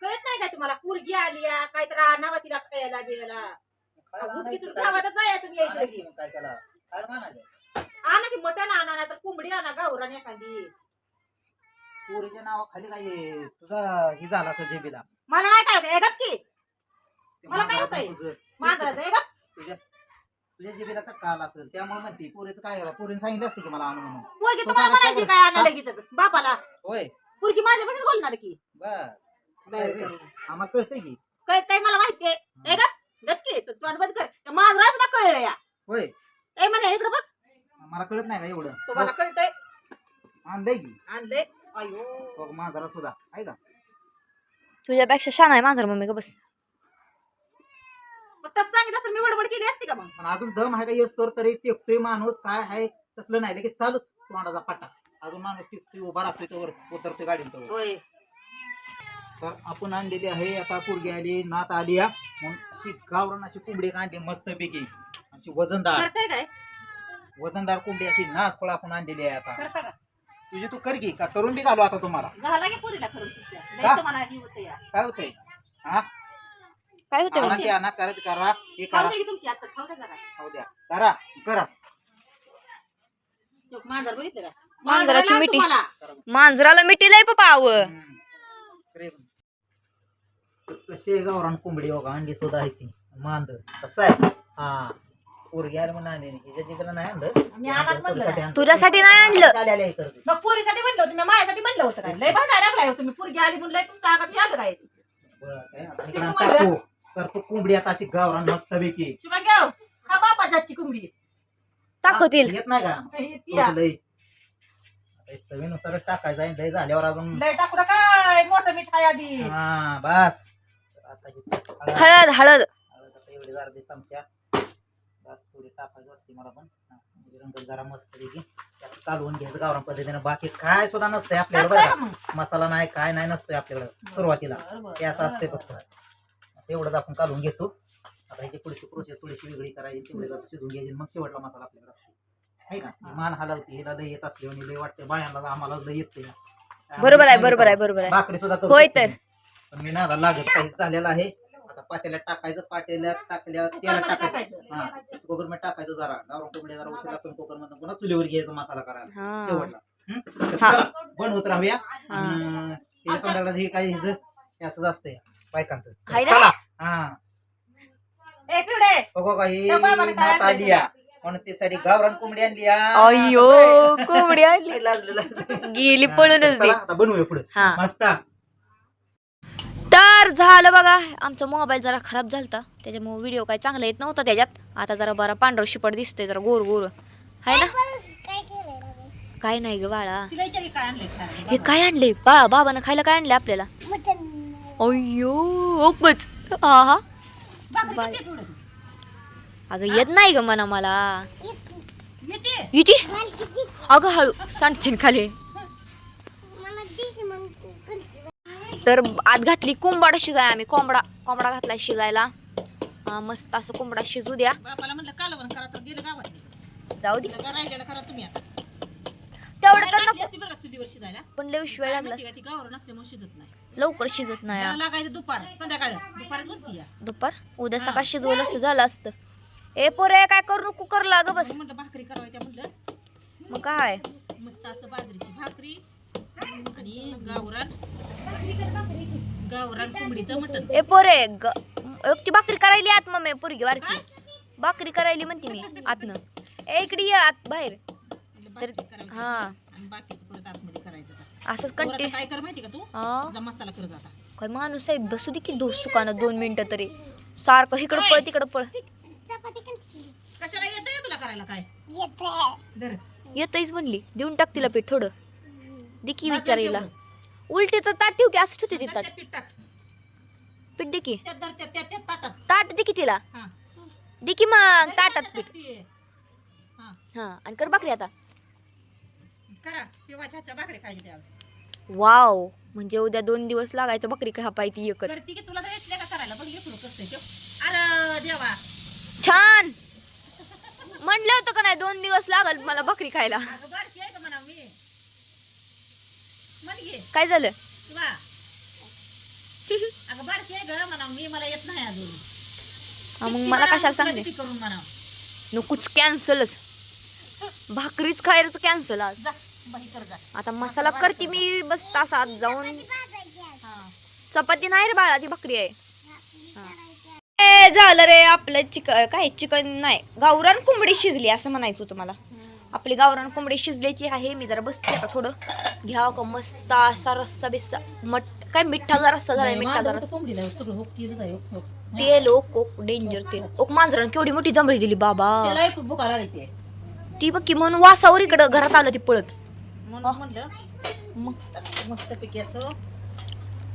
कळत नाही काय तुम्हाला? पोरगी आली काय तर आणावा तिला खायला बियाला. गावातच जायचं यायचं की. काय त्याला काय म्हणायचं? आणा की मटण आणा नाही तर कोंबडी आणा गावरान एखादी. पोरीच्या नावाखाली काय तुझा हे झाला असं जेबीला. मला नाही काय होतं गप की. मला काय होतंय मांजराचं आहे गप. तुझ्या जेबीला काल असेल त्यामुळे म्हणते पोरीचं काय पोरीने सांगितलं असतं की मला आणू म्हणून. पोरगी तुम्हाला म्हणायची काय आणा लगेच बापाला? होय पोरगी माझ्यापाशीच बोलणार की. बर आम्हाला कळतंय की. कळतंय मला माहितीये. हे गप गप की. तू तोंड बंद कर. त्या मांजरा सुद्धा कळलं या. होय ए म्हणे इकडे बघ. मला कळत नाही का एवढं? तुम्हाला कळतंय? आणलंय की. आणलंय. अयो बघ मांजरा सुद्धा आहे का? तुझ्यापेक्षा छान आहे मांजर मम्मी का बस. तसं सांगितलं असं मी बडबड केली असती का मग? पण अजून दम आहे का येस्तोर तरी टेकतोय माणूस काय आहे तसलं नाही लगेच चालूच तोंडाचा पाटा. अजून माणूस टिकतोय उभा राहतोय तोवर उतरतोय गाडीत. होय तर आपण आणलेली आहे आता पोरगी आली नात आली या म्हणून अशी गावरान अशी कोंबडी आणली मस्तपैकी अशी वजनदार करताय काय? वजनदार कोंबडी अशी नात फळ आपण आणलेली आहे आता. करता का? तुझी तू कर की का करून बी घालू आता तुम्हाला. घाला की पोरीला करून तुमच्या. का? नाही तुम्हाला ही होतं या. काय होतंय हा काय होते आणा ते आणा करत करा हे खाऊ करा दे की तुमची आजचं खाऊ दे जरा. खाऊ द्या करा करा. तो मांजर बघितलं का? मांजराची मांजराला मिठी. तुम्हाला. मांजराला मिठी लय पप्पा आव. कशी आहे गावरान कोंबडी बघा अंडी सुद्धा आहे ती मांद कसं आहे. हा पोरगी आली म्हणून आणली हिच्या जीवाला नाही मी आणाच म्हणलं. आणलं तुझ्यासाठी नाही आणलं. आलेलं आहे तर. मग पोरीसाठी म्हणलं होतं मी माझ्यासाठी म्हणलं होतं काय? लय भांडायला लागलाय हो तुम्ही. पोरगी आली म्हणलं तुमच्या आगात याद काय? बरं, काय आता इकडं टाकू करतो कोंबडी आता अशी गावरान मस्तपैकी. शिवाय घ्या हा बापाची आजची कोंबडी टाकतील. येत नाही का येते या. थोडंसं लय आता चवीनुसारच टाकायचं आहे लय झाल्यावर अजून. लय टाकू काय मोठं मिठाई आधी. हा बस आता ही हळद हळद. आता एवढी जरा दे चमच्या बस थोडी टाकायची वाटते मला पण. रंग जरा मस्त पैकी त्यात कालवून घ्यायचं गावरान पद्धतीने. बाकी काय सुद्धा नसतंय आपल्याकडे बरं का. मसाला नाही काय नाही नसतोय आपल्याकडे सुरुवातीला. ते असं असते फक्त एवढंच आपण कालवून घेतो. आता ह्याची पुढची प्रोसेस थोडीशी वेगळी करायची तेवढी शिजून घ्यायची मग शेवटला मसाला आपल्याकडे असतो आहे का. मान हलवती हिला लय येत असले आणि लय वाटते बायांना आम्हाला लय येते. बरोबर आहे बरोबर आहे बरोबर आहे. भाकरी सुद्धा करू होय शकतो तर. मी. पण मी नादा लागत काही झालेला आहे. आता पातेल्यात टाकायचं पातेल्यात टाकल्यावर तेलात टाकायचं. हा कुकर मध्ये टाकायचं जरा गावरान कोंबडी जरा उशीर असतो कुकर मध्ये पुन्हा चुलीवर घ्यायचं मसाला करायला हा. शेवटला. तर चला, बनवत राहूया. हे तोंडाकडे हे काय हिचं असंच असतंय बायकांचं. हाय ना? चला हा ए पिवडे बघा काही त्या बाबाने काय नात आली या म्हणून त्यासाठी गावरान कोंबडी आणली या. अयो कोंबडी आणली चला गेली पळूनच दे. आता बनवूया पुढे हा. मस्त. तर झालं बघा आमचा मोबाईल जरा खराब झालता त्याच्यामुळे व्हिडिओ काय चांगला येत नव्हता त्याच्यात. आता जरा बरा पांढरा शिपट दिसतोय जरा गोर गोर हाय ना. काय नाही ग बाळा. तिला विचार काय आणलंय खायला? हे काय आणले बाळा बाबानं खायला काय आणले आपल्याला. अय्यो ओकच हा हा. भाकरी किती पिवडे? अगं येत नाही ग म्हणा मला. येते येते अगं हळू सांडशील खाली. तर आत घातली कोंबडा शिजाय आम्ही कोंबडा घातला शिजायला. मस्त असं कोंबडा शिजू द्या. बापाला म्हणलं कालवण करा तर गेलं गावात. जाऊ दे राहिलेला करा तुम्ही आता. तेवढं तर टाकली नको. असती बरं का चुलीवर शिजायला. पण लय वेळ लागला माहिती का ती गावरान असल्यामुळे शिजत नाही. लवकर शिजत नाही त्याला लागायचं दुपार संध्याकाळी दुपारच म्हणती या. दुपार उद्या सकाळ शिजवलं असतं झालं असतं. ए पोरे काय करू कुकर लाग बस. म्हणलं भाकरी करायच्या म्हणलं मग काय मस्त असं बाजरीची भाकरी आणि गावरान कोंबडीचं मटण. ए पोरे ती भाकरी करायली आत मम्मी पोरगी वारकी भाकरी करायली म्हणते मी आतनं. ए इकडे ये आत बाहेर तर हा आणि बाकीचं परत आतमध्ये करायचं का? असंच वर आता कंटिन्यू. काय कर माहिती का तू? हा तुझा मसाला कर जाता. काय माणूस आहे बसू दे की दुकानात 2 मिनिटं तरी सारखं इकडं पळ तिकडं पळ. कशाला येतंय तुला करायला काय? धर. येतच म्हणली देऊन टाक तिला पीठ थोडं दिकी विचारायला. उलटीचं ताट ठेव की असं ठेवते ते ताट. त्यात पीठ टाक. पीठ दे की त्यात धर, त्यात ताटात. ताट दे की तिला हा. दे की मग ताटात पीठ. हा. हा आणि कर भाकरी आता. करा पिवाच्या भाकरी खायची त्या. वाव म्हणजे उद्या 2 दिवस लागायचं भाकरी खापायची एकच. करती की तुला तर येतलं का करायला? बघ हे सुरू करतोय तो. अरे देवा. छान म्हणलं होतं का नाही 2 दिवस लागल मला भाकरी खायला. अगं बारकी आहे का म्हणा मी. म्हण घे. काय झालं किंवा अगं बारकी आहे ग म्हणा मी मला येत नाही अजून हा, मग मला कशाला सांगते ती करून म्हणा नकोच कॅन्सलच भाकरीच खायचं कॅन्सल आज जा बाई कर जा आता मसाला करते मी बस तासात जाऊन हा चपाती नाही रे बाळा ती भाकरी आहे ए झालं रे आपलं काय चिकन नाही गावरान कोंबडी शिजली असं म्हणायचं होतं मला आपली गावरान कोंबडी शिजल्याची आहे मी जरा बसते आता थोडं घ्यावं का मस्त असा रस्सा बिस्सा काय मिठाचा रस्सा झालाय मिठाचा रस्सा तेल ओक डेंजर तेल ओक मांजरानं केवढी मोठी जंभळी दिली बाबा ती बघ की म्हणून वासावर इकडं घरात आलं ती पळत म्हणलं मस्त पैकी असं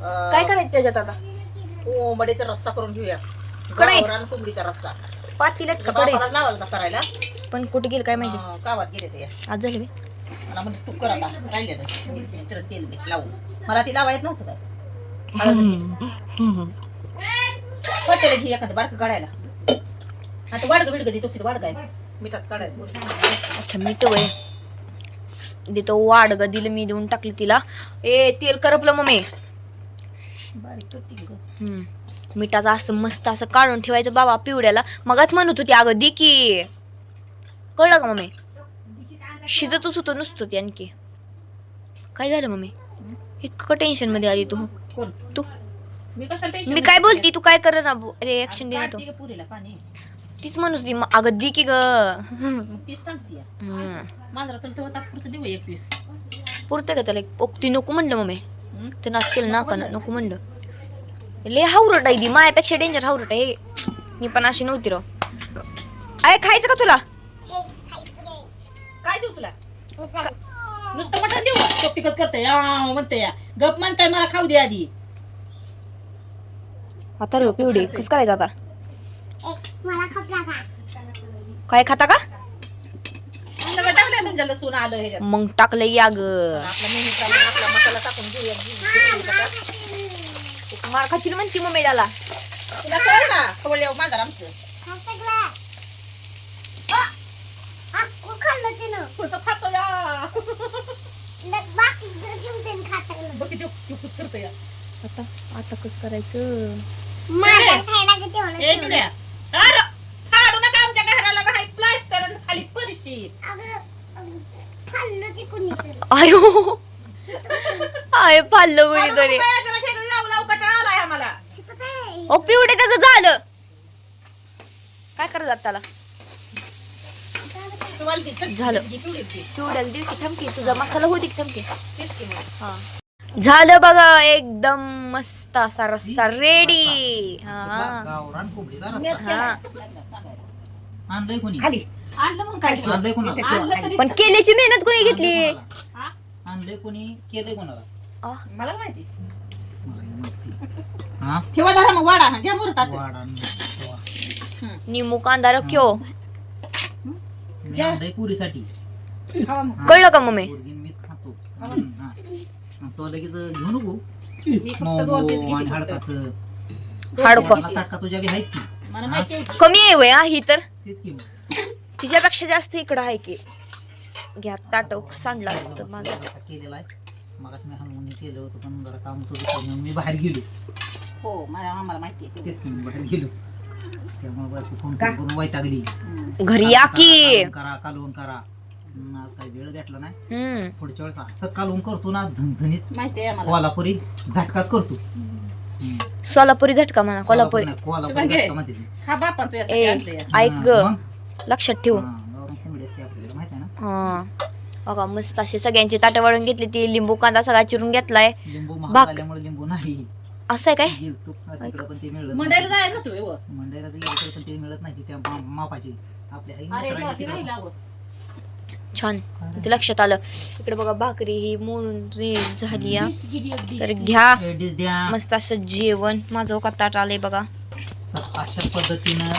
काय करायचं त्याच्यात आता कोंबडीचा रस्सा करून घेऊया कढईत? गावरान कोंबडीचा रस्सा पातील्यात कपडे बापाला लावायचा करायला पण कुठे गेलं काय माहिती गावात गेले ते आज झाले बे. मला म्हणजे तू कर आता राहिले तर तेल दे लावून मला ती लावायच नव्हतं काय पटेल घे एखादं बारकं काढायला आता वाडगं बिडगं देतो तिथे वाडगं आहे मिठात काढायला अच्छा मीठ वय देतो वाडग दिलं मी देऊन टाकलं तिला ए तेल करपलं मम्मी बारीक करते ग मिठाचं असं मस्त असं काढून ठेवायचं बाबा पिवड्याला मगच म्हणत होती अगं दी की कळलं का मम्मी शिजतच होतं नुसतं ते आणखी काय झालं मम्मी इतकं टेन्शन मध्ये आली तू कोण तू मी कशाला tension मी काय मध्ये बोलती तू काय कर ना रिएक्शन दे ना तू काढते का पुरीला पाणी तीच म्हणत होती अगं दी की ग मग तीच सांगते मांजरा तुला तेव्हा तात्पुरतं देऊ एक पीस पुरते का त्याला ती नको म्हणलं मम्मी ते नाच केलं नाका नको म्हणलं लय हावरट आहे ती मायापेक्षा डेंजर हावरट आहे मी पण अशी नव्हती राव अरे खायचं का तुला काय देऊ तुला नुसतं मटण देऊ तो तिकच करते या म्हणते या गप म्हणताय मला खाऊ दे आधी आता रे पिवडी कसं करायचं आता काय खाता का सगळं टाकलं तुमच्या लसूण आलं ह्याच्यात मग टाकलं या ग आपला मेहनत प्रमाणे आपला मसाला टाकून घेऊया मार खातील म्हणती मम्मी त्याला तुला कळलं ना खवळल्यावर मांजर आमचं कसं खातो या बघ किती खुश करतो या आता आता कसं करायचं ए निड्या अरे फाडू नका आमच्या घराला नाही प्लास्टर खाली पडशी आयो आय पाल्लो कोणीतरी लाव लाव कटाळा आलाय आम्हाला ओ पिवडे त्याचं झालं काय करत त्याला झालं. पिवड्याला दिवशी थमकी तुझा मसाला होती की थमकी हा झालं बघा एकदम मस्त असा रस्सा रेडी गावरान कोंबडीचा रस्सा हा आणलंय कोणी खाली आणलं मग काय केलं? आणलंय कोणाला आणलं तरी पण केल्याची मेहनत कोणी घेतली हा? आणलंय कोणी केलंय कोणाला मला माहिती हा ठेवा जरा मग वाडा घ्या मुरतात वाडा निमू कांदा रक्यो मी आणलंय पुरीसाठी खावा मग कळलं का मम्मी पोरगी मीच खातो हा. तो लगेच घेऊ नको मी फक्त 2 पीस मोमो आणि घेते हाडकाचं हाडको मला चटका तुझ्या बी आहेच की मला माहिती आहे की. कमी आहे वय हा ही तर तेच की मग. तिच्यापेक्षा जास्त इकडं आहे की घ्या ताट सांडला असतं माझं रस्सा केलेला आहे मगाशी मी हलवून केलं होतं पण जरा काम होतं दुसरं म्हणून मी बाहेर गेलो हो आम्हाला माहिती आहे तेच की मी बाहेर गेलो त्यामुळे बायको फोन करून वैतागली घरी या की करा कालवून करा आज काही वेळ भेटला नाही हम्म पुढच्या वेळेस असं कालवून करतो ना झणझणीत माहिती आहे आम्हाला कोल्हापुरी झटकाच करतो सोलापुरी झटका म्हणा कोल्हापुरी नाही, कोल्हापुरी झटका म्हणते ती. हा बापा तू ए ऐक ग मग? लक्षात ठेव हा, गावरान कोंबडी असते आपल्याला माहिती आहे ना हा बघा मस्त असे सगळ्यांची ताटं वाढून घेतली ती लिंबू कांदा सगळा चिरून घेतलाय लिंबू भाक- महाग आल्यामुळे लिंबू नाही असं आहे काय गेलतो तिकडे पण ते मिळत मंडायला नाही. जायला ना तू एवढं. मंडईला तर गेलं तरी पण ते मिळत नाही त्या मापाची आपल्या आई अरे मित्रांनी देवा, ती तिकडं- राहिलं अगं. छान इथे लक्षात आलं इकडे बघा भाकरी ही मोडून झाली या डिश गिरी एक डिश. तर घ्या ए, डिश द्या मस्त असं जेवण माझं का ताट आलंय बघा तर अशा पद्धतीनं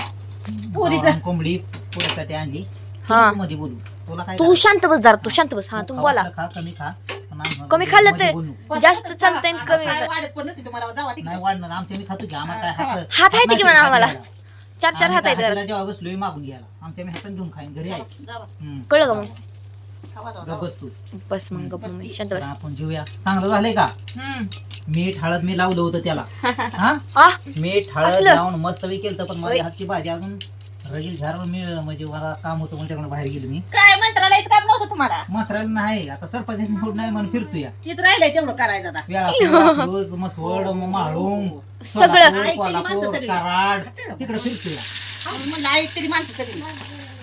पोरीचं. गावरान कोंबडी पोरीसाठी आणली हा. मध्ये बोलू तुला काय तू करायचं? शांत बस जरा तू शांत बस हा तू तू खा बोला वाटलं खा कमी खा पण आम्हाला कमी खाल्लं मध्ये तर बोलू. जास्त चालतंय आणि कमी काय वाढत पण नसते तुम्हाला जावा तिकडे. नाही वाढणार आमच्या मी खातो की आम्हाला काय हात आहेत की म्हणा आम्हाला घ्यायला. चार चार आम्ही हात काय आहेत हाताला जरा जेव्हा बसलोय मागून घ्यायला आमच्या मी हातात घेऊन खाईन घरी आहे जावा. हम्म. कळलं का मग गप बस तू. बस मग गप्प मम्मी, शांत तर बस. आपण जेऊया. चांगलं झालंय का? मीठ हळद मी लावलं होतं त्याला. हा आ मीठ हळद असलं? लावून मस्त केलं पण होय. माझ्या हातची भाजी अजून रगील झालं. मी म्हणजे मला काम होतं म्हणून त्याकडे बाहेर गेलो मी. काय मंत्रालयाचं काम नव्हतं तुम्हाला? मात्र नाही आता सरपंच निवड नाही म्हणून फिरतोय. तेच राहिलंय तेवढं करायचं आता. वेळापूर, मसवड, माळून, सगळं. सोलापूर, ऐकते ती माणसं कोल्हापूर, सगळी. कराड तिकडे फिरतोय. म्हणलं ऐक तरी माणसं सगळी.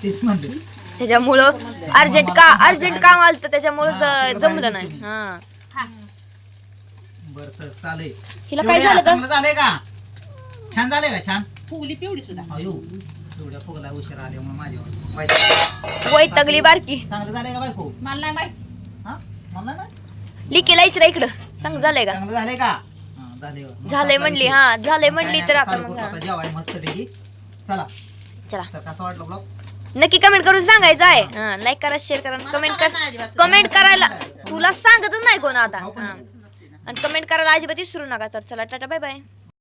तेच म्हणलं. त्याच्यामुळं अर्जंट काम आलं तर त्याच्यामुळं जमलं नाही. हा बरं तर चालेल. हिला काय झालं चांगलं झालंय का? छान झालंय का? छान. फुगली पिवळी सुद्धा. अयो एवढ्या फुगला उशीर आल्यामुळे माझ्यावर वैतागली बारकी. चांगलं झालंय का बायको? मला नाही माहित. हा मला नाही लिकीला इचरा इकडं, चांगलं झालंय का? चांगलं झालंय का? हा, झालंय. मग झालंय आपला म्हणली. विषय. हा झालंय म्हणली काय तर नाही, आपण चालू मग करतो आता जेवायला मस्तपैकी. चला चला तर कसं वाटलं ब्लॉग? नक्की कमेंट करून सांगायचं आहे. लाईक करा, शेअर करा, कमेंट करायला तुला सांगतच नाही कोण आता. आणि कमेंट करायला अजिबात विसरू नका. तर चला टाटा बाय बाय.